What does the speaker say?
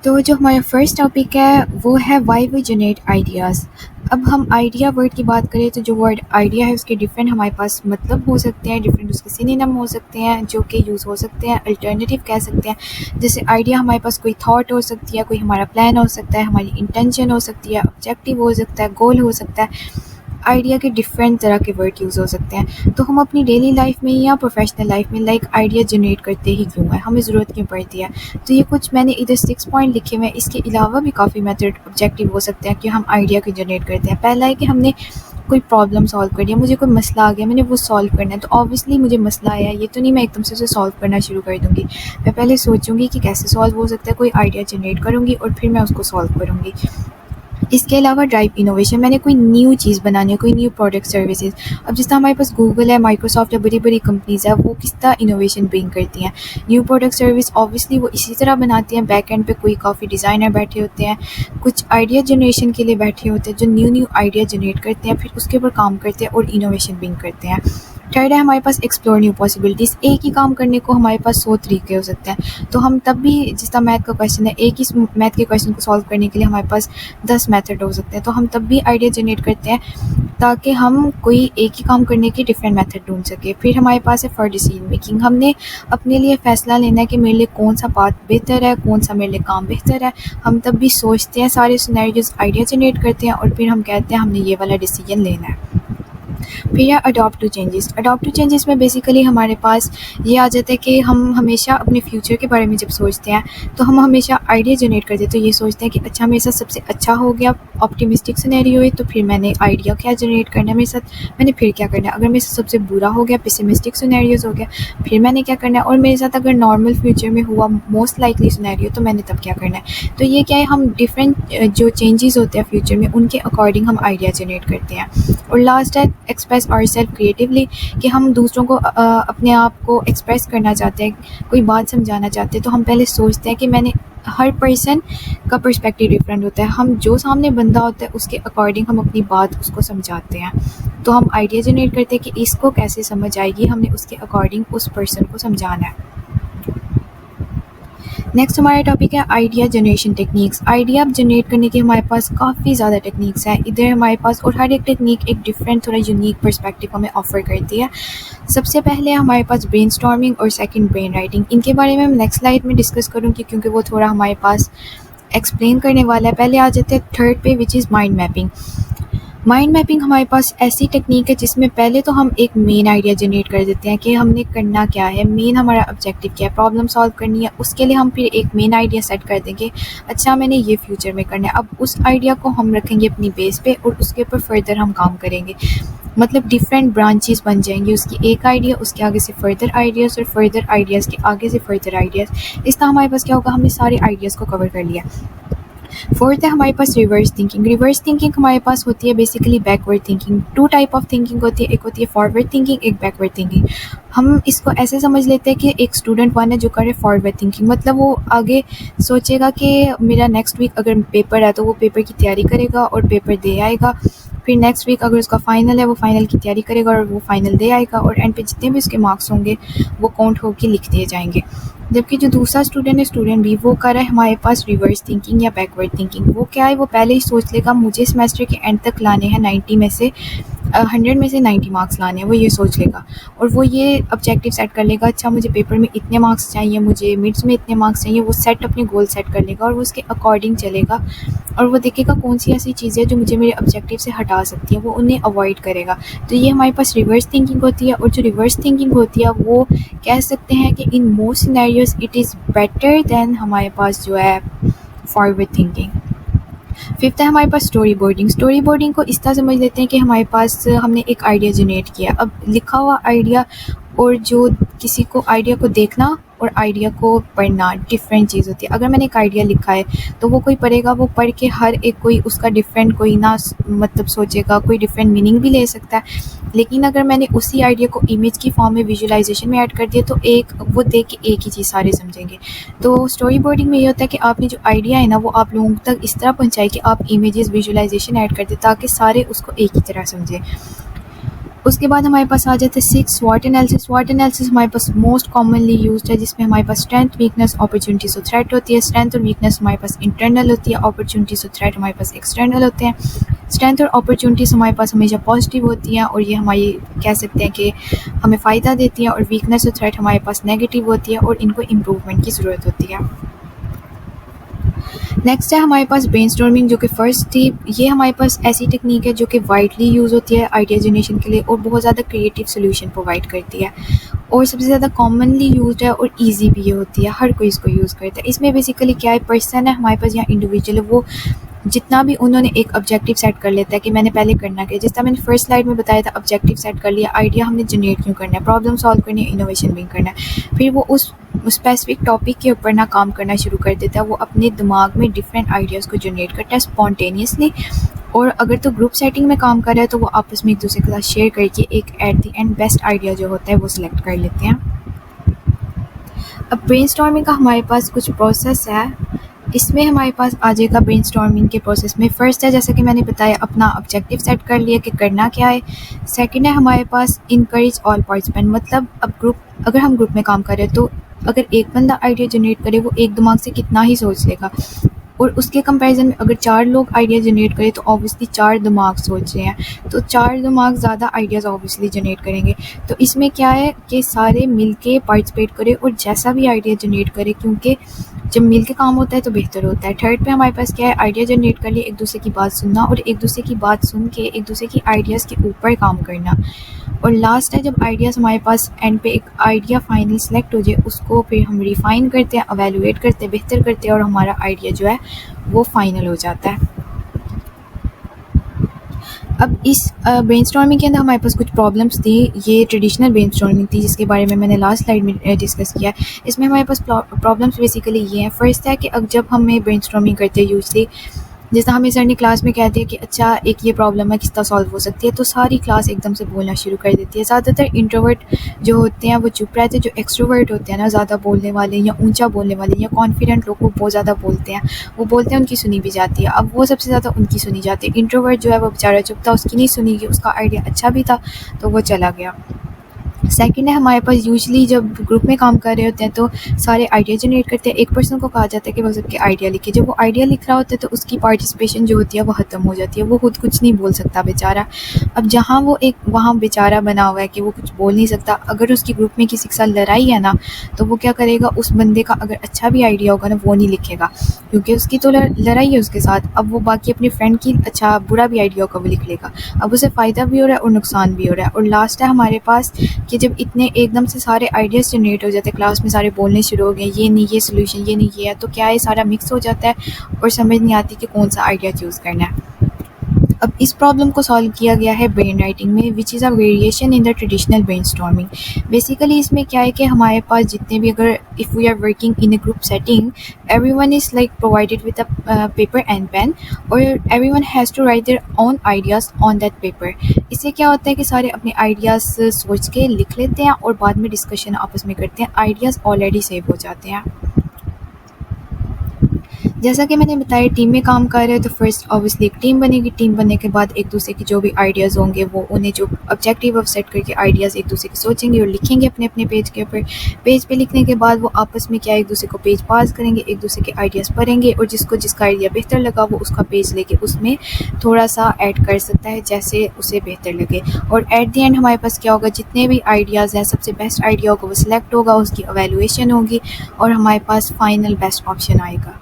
तो जो हमारा फर्स्ट टॉपिक है वो है व्हाई वी जनरेट आइडियाज़। अब हम आइडिया वर्ड की बात करें तो जो वर्ड आइडिया है उसके डिफरेंट हमारे पास मतलब हो सकते हैं, डिफरेंट उसके सिनोनिम हो सकते हैं जो कि यूज़ हो सकते हैं, अल्टरनेटिव कह सकते हैं। जैसे आइडिया हमारे पास कोई थॉट हो सकती है, कोई हमारा प्लान हो सकता है, हमारी इंटेंशन हो सकती है, ऑब्जेक्टिव हो सकता है, गोल हो सकता है। आइडिया के डिफरेंट तरह के वर्ड यूज़ हो सकते हैं। तो हम अपनी डेली लाइफ में या प्रोफेशनल लाइफ में आइडिया जनरेट करते ही क्यों है, हमें ज़रूरत क्यों पड़ती है। तो ये कुछ मैंने इधर 6 पॉइंट लिखे हुए हैं। इसके अलावा भी काफ़ी मेथड ऑब्जेक्टिव हो सकते हैं कि हम आइडिया को जनरेट करते हैं। पहला है कि हमने कोई प्रॉब्लम सॉल्व करनी है, मुझे कोई मसला आ गया, मैंने वो सॉल्व करना है। तो ऑब्वियसली मुझे मसला आया, ये तो नहीं मैं एकदम से उसे सॉल्व करना शुरू कर दूँगी। मैं पहले सोचूँगी कि कैसे सॉल्व हो सकता है, कोई आइडिया जनरेट करूँगी और फिर मैं उसको सॉल्व करूँगी। इसके अलावा ड्राइव इनोवेशन, मैंने कोई न्यू चीज़ बनानी है, कोई न्यू प्रोडक्ट सर्विसेज। अब जिस तरह हमारे पास गूगल है, माइक्रोसॉफ्ट है, बड़ी बड़ी कंपनीज है, वो किस तरह इनोवेशन ब्रिंग करती हैं। न्यू प्रोडक्ट सर्विस ऑब्वियसली वो इसी तरह बनाती हैं। बैक एंड पे कोई काफ़ी डिज़ाइनर बैठे होते हैं, कुछ आइडिया जनरेशन के लिए बैठे होते हैं जो न्यू न्यू आइडिया जनरेट करते हैं, फिर उसके ऊपर काम करते हैं और इनोवेशन ब्रिंग करते हैं। थर्ड है हमारे पास एक्सप्लोर न्यू पॉसिबिलिटीज़। एक ही काम करने को हमारे पास 100 तरीके हो सकते हैं। तो हम तब भी, जिस तरह मैथ का क्वेश्चन है, एक ही मैथ के क्वेश्चन को सॉल्व करने के लिए हमारे पास 10 मेथड हो सकते हैं। तो हम तब भी आइडिया जनरेट करते हैं ताकि हम कोई एक ही काम करने के डिफरेंट मेथड ढूंढ सके। फिर हमारे पास है फॉर डिसीजन मेकिंग, हमने अपने लिए फ़ैसला लेना है कि मेरे लिए कौन सा पाथ बेहतर है, कौन सा मेरे लिए काम बेहतर है। हम तब भी सोचते हैं, सारे सिनेरियोज आइडिया जनरेट करते हैं और फिर हम कहते हैं हमने ये वाला डिसीजन लेना है। फिर है adopt to changes. Adopt to changes में बेसिकली हमारे पास ये आ जाता है कि हम हमेशा अपने फ्यूचर के बारे में जब सोचते हैं तो हम हमेशा आइडिया जनरेट करते हैं। तो ये सोचते हैं कि अच्छा मेरे साथ सबसे अच्छा हो गया, ऑप्टिमिस्टिक सिनेरियो है, तो फिर मैंने आइडिया क्या जनरेट करना है मेरे साथ, मैंने फिर क्या करना है। अगर मेरे साथ सबसे बुरा हो गया, पेसिमिस्टिक सिनेरियोज हो गया, फिर मैंने क्या करना है। और मेरे साथ अगर नॉर्मल फ्यूचर में हुआ मोस्ट लाइकली सिनेरियो, तो मैंने तब क्या करना है। तो ये क्या है, हम डिफरेंट जो चेंजेस होते हैं फ्यूचर में उनके अकॉर्डिंग हम आइडिया जनरेट करते हैं। और लास्ट है एक्सप्रेस आवरसेल्फ क्रिएटिवली, कि हम दूसरों को अपने आप को एक्सप्रेस करना चाहते हैं, कोई बात समझाना चाहते हैं। तो हम पहले सोचते हैं कि मैंने, हर पर्सन का पर्सपेक्टिव डिफरेंट होता है, हम जो सामने बंदा होता है उसके अकॉर्डिंग हम अपनी बात उसको समझाते हैं। तो हम आइडिया जनरेट करते हैं कि इसको कैसे समझ आएगी, हमने उसके अकॉर्डिंग उस पर्सन को समझाना है। नेक्स्ट हमारा टॉपिक है idea generation techniques. Idea generate करने के हमारे पास काफ़ी ज़्यादा टेक्निक्स हैं इधर हमारे पास, और हर एक टेक्निक एक डिफरेंट, थोड़ा यूनिक पर्सपेक्टिव हमें ऑफर करती है। सबसे पहले हमारे पास ब्रेनस्टॉर्मिंग और सेकंड ब्रेन राइटिंग। इनके बारे में मैं नेक्स्ट स्लाइड में डिस्कस करूँगी क्योंकि वो थोड़ा हमारे पास एक्सप्लेन करने वाला है। पहले आ जाते हैं थर्ड पे, which is mind mapping. Mind mapping हमारे पास ऐसी टेक्निक है जिसमें पहले तो हम एक मेन आइडिया जनरेट कर देते हैं कि हमने करना क्या है, मेन हमारा ऑब्जेक्टिव क्या है, प्रॉब्लम सॉल्व करनी है। उसके लिए हम फिर एक मेन आइडिया सेट कर देंगे, अच्छा मैंने ये फ्यूचर में करना है। अब उस आइडिया को हम रखेंगे अपनी बेस पे और उसके ऊपर फर्दर हम काम करेंगे। मतलब डिफरेंट ब्रांचेस बन जाएंगी उसकी, एक आइडिया उसके आगे से फर्दर आइडियाज़ और फर्दर आइडियाज़ के आगे से फर्दर आइडियाज़। इस तरह हमारे पास क्या होगा, हमने सारे आइडियाज़ को कवर कर लिया। फोर्थ है हमारे पास रिवर्स थिंकिंग। रिवर्स थिंकिंग हमारे पास होती है basically backward thinking. Two type of thinking होती है, एक होती है फॉरवर्ड थिंकिंग, एक बैकवर्ड थिंकिंग। हम इसको ऐसे समझ लेते हैं कि एक स्टूडेंट वन है जो करे फॉरवर्ड थिंकिंग, मतलब वो आगे सोचेगा कि मेरा नेक्स्ट वीक अगर पेपर है तो वो पेपर की तैयारी करेगा और पेपर दे आएगा। फिर नेक्स्ट वीक अगर उसका फाइनल है वो फाइनल की तैयारी करेगा और वो फाइनल दे आएगा, और एंड पे जितने भी उसके मार्क्स होंगे वो काउंट होकर लिख दिए जाएंगे। जबकि जो दूसरा स्टूडेंट है, स्टूडेंट बी, वो कर रहा है हमारे पास रिवर्स थिंकिंग या बैकवर्ड थिंकिंग। वो क्या है, वो पहले ही सोच लेगा मुझे सेमेस्टर के एंड तक लाने हैं 90 में से 100 में से 90 मार्क्स लाने हैं, वो ये सोच लेगा। और वो ये ऑब्जेक्टिव सेट कर लेगा, अच्छा मुझे पेपर में इतने मार्क्स चाहिए, मुझे मिड्स में इतने मार्क्स चाहिए। वो सेट अपने गोल सेट कर लेगा और वो उसके अकॉर्डिंग चलेगा और वो देखेगा कौन सी ऐसी चीज़ें जो मुझे मेरे ऑब्जेक्टिव से हटा सकती है, वो उन्हें अवॉइड करेगा। तो ये हमारे पास रिवर्स थिंकिंग होती है। और जो रिवर्स थिंकिंग होती है वो कह सकते हैं कि in most scenarios it is better than हमारे पास जो है फॉरवर्ड थिंकिंग। फिफ्थ है हमारे पास स्टोरी बोर्डिंग। स्टोरी बोर्डिंग को इस तरह समझ लेते हैं कि हमारे पास हमने एक आइडिया जनरेट किया, अब लिखा हुआ आइडिया और जो किसी को आइडिया को देखना और आइडिया को पढ़ना डिफरेंट चीज़ होती है। अगर मैंने एक आइडिया लिखा है तो वो कोई पढ़ेगा, वो पढ़ के हर एक कोई उसका डिफरेंट कोई ना मतलब सोचेगा, कोई डिफरेंट मीनिंग भी ले सकता है। लेकिन अगर मैंने उसी आइडिया को इमेज की फॉर्म में विजुअलाइजेशन में ऐड कर दिया तो एक वो देख के एक ही चीज़ सारे समझेंगे। तो स्टोरी बोर्डिंग में ये होता है कि आपने जो आइडिया है ना वो आप लोगों तक इस तरह पहुँचाए कि आप इमेजेस विजुअलाइजेशन ऐड कर दें ताकि सारे उसको एक ही तरह समझें। उसके बाद हमारे पास आ जाता है 6 स्वॉट एनालिसिस। स्वॉट एनालिसिस हमारे पास मोस्ट कॉमनली यूज्ड है, जिसमें हमारे पास स्ट्रेंथ, वीकनेस, अपॉर्चुनिटीज और थ्रेट होती है। स्ट्रेंथ और वीकनेस हमारे पास इंटरनल होती है, अपॉर्चुनिटीज और थ्रेट हमारे पास एक्सटर्नल होते हैं। स्ट्रेंथ और अपॉर्चुनिटीज़ हमारे पास हमेशा पॉजिटिव होती हैं और ये हमारी कह सकते हैं कि हमें फ़ायदा देती हैं, और वीकनेस और थ्रेट हमारे पास नेगेटिव होती है और इनको इम्प्रूवमेंट की ज़रूरत होती है। नेक्स्ट है हमारे पास ब्रेनस्टॉर्मिंग, जो कि फर्स्ट थी। ये हमारे पास ऐसी टेक्निक है जो कि वाइडली यूज़ होती है आइडिया जनरेशन के लिए और बहुत ज़्यादा क्रिएटिव सोल्यूशन प्रोवाइड करती है, और सबसे ज़्यादा कॉमनली यूज्ड है और इजी भी ये होती है, हर कोई इसको यूज़ करता है। इसमें बेसिकली क्या है, पर्सन है हमारे पास या इंडिविजुअल है, वो जितना भी उन्होंने एक ऑब्जेक्टिव सेट कर लेता है कि मैंने पहले करना क्या है। जिस तरह मैंने फर्स्ट स्लाइड में बताया था, ऑब्जेक्टिव सेट कर लिया, आइडिया हमने जनरेट क्यों करना है, प्रॉब्लम सॉल्व करनी है, इनोवेशन भी करना है। फिर वो उस स्पेसिफिक टॉपिक के ऊपर ना काम करना शुरू कर देता है, वो अपने दिमाग में डिफरेंट आइडियाज़ को जनरेट करता है स्पॉन्टेनियसली। और अगर तो ग्रुप सेटिंग में काम कर रहा है तो वो आपस में एक दूसरे के साथ शेयर करके एक at the end best idea जो होता है वो सिलेक्ट कर लेते हैं। अब ब्रेनस्टॉर्मिंग का हमारे पास कुछ प्रोसेस है। इसमें हमारे पास आ जाएगा ब्रेनस्टॉर्मिंग के प्रोसेस में, फर्स्ट है जैसे कि मैंने बताया अपना ऑब्जेक्टिव सेट कर लिया कि करना क्या है। सेकंड है हमारे पास इनकरेज ऑल पार्टिसिपेंट, मतलब अब अगर हम ग्रुप में काम कर रहे हैं तो अगर एक बंदा आइडिया जनरेट करे वो एक दिमाग से कितना ही सोच लेगा, और उसके कंपैरिजन में अगर 4 लोग आइडिया जनरेट करें तो ऑब्वियसली 4 दिमाग सोच रहे हैं, तो 4 दिमाग ज़्यादा आइडियाज़ ऑब्वियसली जनरेट करेंगे। तो इसमें क्या है कि सारे मिलके पार्टिसिपेट करें और जैसा भी आइडिया जनरेट करें, क्योंकि जब मिल के काम होता है तो बेहतर होता है। थर्ड पे हमारे पास क्या है, आइडिया जनरेट कर लिए, एक दूसरे की बात सुनना और एक दूसरे की बात सुन के एक दूसरे की आइडियाज़ के ऊपर काम करना। और लास्ट है जब आइडियाज़ हमारे पास एंड पे एक आइडिया फाइनल सेलेक्ट हो जाए, उसको फिर हम रिफ़ाइन करते हैं, एवेलुएट करते हैं, बेहतर करते हैं और हमारा आइडिया जो है वो फाइनल हो जाता है। अब इस ब्रेनस्टॉर्मिंग के अंदर हमारे पास कुछ प्रॉब्लम्स थी। ये ट्रेडिशनल ब्रेनस्टॉर्मिंग थी जिसके बारे में मैंने लास्ट स्लाइड में डिस्कस किया है। इसमें हमारे पास प्रॉब्लम्स बेसिकली ये हैं। फर्स्ट है कि अब जब हमें ब्रेनस्टॉर्मिंग करते हैं यूजली, जैसा हमें सर ने क्लास में कहते हैं कि अच्छा एक ये प्रॉब्लम है, किस तरह सॉल्व हो सकती है, तो सारी क्लास एकदम से बोलना शुरू कर देती है। ज़्यादातर इंट्रोवर्ट जो होते हैं वो चुप रहते हैं, जो एक्सट्रोवर्ट होते हैं ना, ज़्यादा बोलने वाले या ऊंचा बोलने वाले या कॉन्फिडेंट लोग वो बहुत ज़्यादा बोलते हैं, वो बोलते हैं उनकी सुनी भी जाती है। अब वो सबसे ज़्यादा उनकी सुनी जाती है। इंट्रोवर्ट जो है वो बेचारा चुप था, उसकी नहीं सुनी गई, उसका आइडिया अच्छा भी था तो वो चला गया। सेकंड है हमारे पास यूजली जब ग्रुप में काम कर रहे होते हैं तो सारे आइडिया जनरेट करते हैं। एक पर्सन को कहा जाता है कि वो सबके आइडिया लिखे। जब वो आइडिया लिख रहा होता है तो उसकी पार्टिसिपेशन जो होती है वो ख़त्म हो जाती है, वो खुद कुछ नहीं बोल सकता बेचारा। अब जहाँ वो एक वहाँ बेचारा बना हुआ है कि वो कुछ बोल नहीं सकता, अगर उसकी ग्रुप में किसी के साथ लड़ाई है ना तो वो क्या करेगा, उस बंदे का अगर अच्छा भी आइडिया होगा ना वो नहीं लिखेगा, क्योंकि उसकी तो लड़ाई है उसके साथ। अब वो बाकी अपने फ्रेंड की अच्छा बुरा भी आइडिया होगा वो लिख लेगा। अब उसे फ़ायदा भी हो रहा है और नुकसान भी हो रहा है। और लास्ट है हमारे पास कि जब इतने एकदम से सारे आइडियाज़ जनरेट हो जाते हैं, क्लास में सारे बोलने शुरू हो गए, ये नहीं ये सोल्यूशन, ये नहीं ये है, तो क्या है सारा मिक्स हो जाता है और समझ नहीं आती कि कौन सा आइडिया चूज़ करना है। अब इस प्रॉब्लम को सॉल्व किया गया है ब्रेन राइटिंग में, which is a variation in the traditional brainstorming. Basically इसमें क्या है कि हमारे पास जितने भी, अगर if we are working in a group setting, everyone is like provided with a paper and pen, और everyone has to write their own ideas on that paper. इससे क्या होता है कि सारे अपने आइडियाज़ सोच के लिख लेते हैं और बाद में डिस्कशन आपस में करते हैं, आइडियाज़ ऑलरेडी सेव हो जाते हैं। जैसा कि मैंने बताया टीम में काम कर रहे हैं तो फर्स्ट ऑब्वियसली एक टीम बनेगी। टीम बनने के बाद एक दूसरे की जो भी आइडियाज़ होंगे वो उन्हें जो ऑब्जेक्टिव ऑफ सेट करके आइडियाज़ एक दूसरे के सोचेंगे और लिखेंगे अपने अपने पेज के ऊपर। पेज पे लिखने के बाद वो आपस में क्या एक दूसरे को पेज पास करेंगे, एक दूसरे के आइडियाज़ पढ़ेंगे और जिसका आइडिया बेहतर लगा वो उसका पेज लेके उसमें थोड़ा सा ऐड कर सकता है जैसे उसे बेहतर लगे। और एट द एंड हमारे पास क्या होगा, जितने भी आइडियाज़ हैं सबसे बेस्ट आइडिया होगा वो सिलेक्ट होगा, उसकी एवेलुएशन होगी और हमारे पास फाइनल बेस्ट ऑप्शन आएगा।